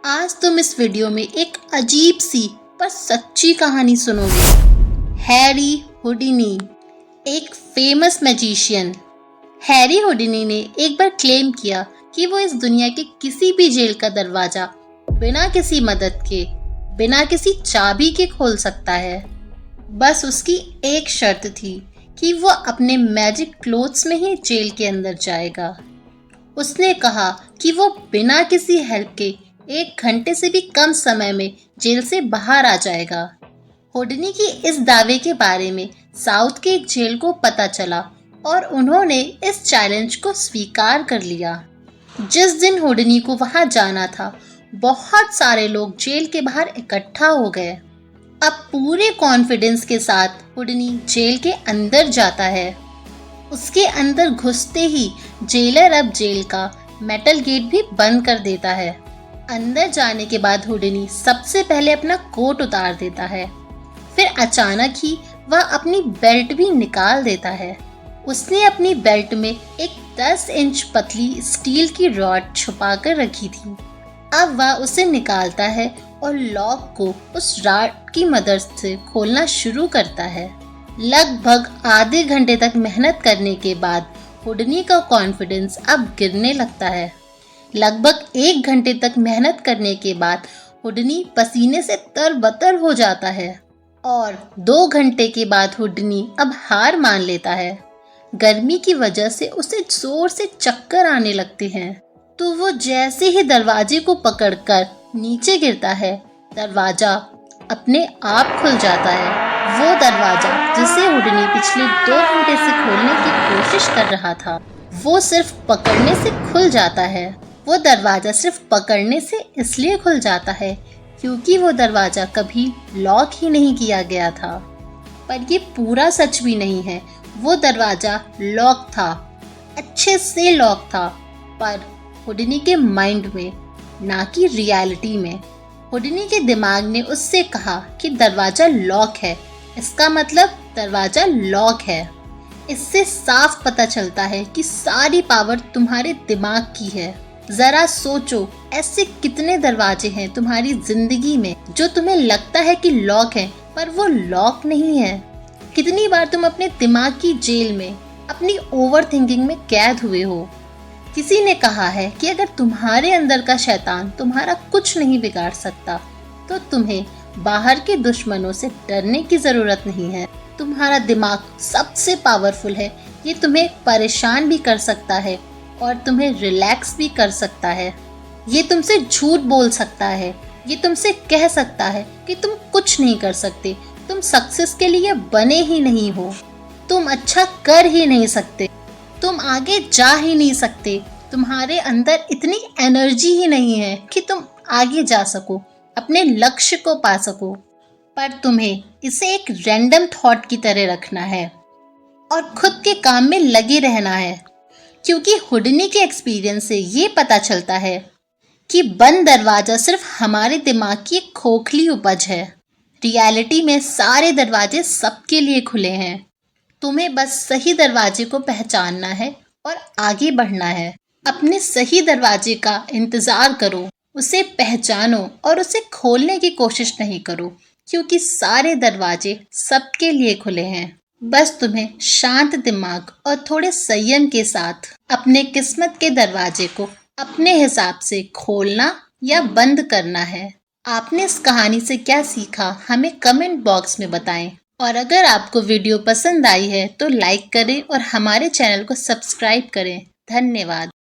आज तुम इस वीडियो में एक अजीब सी पर सच्ची कहानी सुनोगे। हैरी हुडिनी, एक फेमस मैजिशियन। हैरी हुडिनी ने एक बार क्लेम किया कि वो इस दुनिया के किसी भी जेल का दरवाजा बिना किसी मदद के, बिना किसी चाबी के खोल सकता है। बस उसकी एक शर्त थी कि वो अपने मैजिक क्लोथ्स में ही जेल के अंदर जाएगा। उसने कहा कि वो बिना किसी हेल्प के 1 घंटे से भी कम समय में जेल से बाहर आ जाएगा। हुडिनी की इस दावे के बारे में साउथ के एक जेल को पता चला और उन्होंने इस चैलेंज को स्वीकार कर लिया। जिस दिन हुडिनी को वहां जाना था, बहुत सारे लोग जेल के बाहर इकट्ठा हो गए। अब पूरे कॉन्फिडेंस के साथ हुडिनी जेल के अंदर जाता है। उसके अंदर घुसते ही जेलर अब जेल का मेटल गेट भी बंद कर देता है। अंदर जाने के बाद हुडिनी सबसे पहले अपना कोट उतार देता है। फिर अचानक ही वह अपनी बेल्ट भी निकाल देता है। उसने अपनी बेल्ट में एक 10 इंच पतली स्टील की रॉड छुपा कर रखी थी। अब वह उसे निकालता है और लॉक को उस रॉड की मदद से खोलना शुरू करता है। लगभग आधे घंटे तक मेहनत करने के बाद हुडिनी का कॉन्फिडेंस अब गिरने लगता है। लगभग 1 घंटे तक मेहनत करने के बाद हुडिनी पसीने से तरबतर हो जाता है और 2 घंटे के बाद हुडिनी अब हार मान लेता है। गर्मी की वजह से उसे जोर से चक्कर आने लगते हैं, तो वो जैसे ही दरवाजे को पकड़कर नीचे गिरता है, दरवाजा अपने आप खुल जाता है। वो दरवाजा जिसे हुडिनी पिछले 2 घंटे से खोलने की कोशिश कर रहा था, वो सिर्फ पकड़ने से खुल जाता है। वो दरवाजा सिर्फ पकड़ने से इसलिए खुल जाता है क्योंकि वो दरवाजा कभी लॉक ही नहीं किया गया था। पर ये पूरा सच भी नहीं है। वो दरवाजा लॉक था, अच्छे से लॉक था, पर हुडिनी के माइंड में, ना कि रियलिटी में। हुडिनी के दिमाग ने उससे कहा कि दरवाजा लॉक है, इसका मतलब दरवाजा लॉक है। इससे साफ पता चलता है कि सारी पावर तुम्हारे दिमाग की है। जरा सोचो, ऐसे कितने दरवाजे हैं तुम्हारी जिंदगी में जो तुम्हें लगता है कि लॉक है, पर वो लॉक नहीं है। कितनी बार तुम अपने दिमाग की जेल में, अपनी ओवर थिंकिंग में कैद हुए हो। किसी ने कहा है कि अगर तुम्हारे अंदर का शैतान तुम्हारा कुछ नहीं बिगाड़ सकता, तो तुम्हें बाहर के दुश्मनों से डरने की जरूरत नहीं है। तुम्हारा दिमाग सबसे पावरफुल है। ये तुम्हें परेशान भी कर सकता है और तुम्हें रिलैक्स भी कर सकता है। ये तुमसे झूठ बोल सकता है। ये तुमसे कह सकता है कि तुम कुछ नहीं कर सकते, तुम सक्सेस के लिए बने ही नहीं हो, तुम अच्छा कर ही नहीं सकते, तुम आगे जा ही नहीं सकते, तुम्हारे अंदर इतनी एनर्जी ही नहीं है कि तुम आगे जा सको, अपने लक्ष्य को पा सको। पर तुम्हें इसे एक रैंडम थॉट की तरह रखना है और खुद के काम में लगे रहना है, क्योंकि हुडिनी के एक्सपीरियंस से ये पता चलता है कि बंद दरवाजा सिर्फ हमारे दिमाग की एक खोखली उपज है। रियलिटी में सारे दरवाजे सबके लिए खुले हैं। तुम्हें बस सही दरवाजे को पहचानना है और आगे बढ़ना है। अपने सही दरवाजे का इंतज़ार करो, उसे पहचानो और उसे खोलने की कोशिश नहीं करो, क्योंकि सारे दरवाजे सबके लिए खुले हैं। बस तुम्हें शांत दिमाग और थोड़े संयम के साथ अपने किस्मत के दरवाजे को अपने हिसाब से खोलना या बंद करना है। आपने इस कहानी से क्या सीखा, हमें कमेंट बॉक्स में बताएं। और अगर आपको वीडियो पसंद आई है तो लाइक करें और हमारे चैनल को सब्सक्राइब करें। धन्यवाद।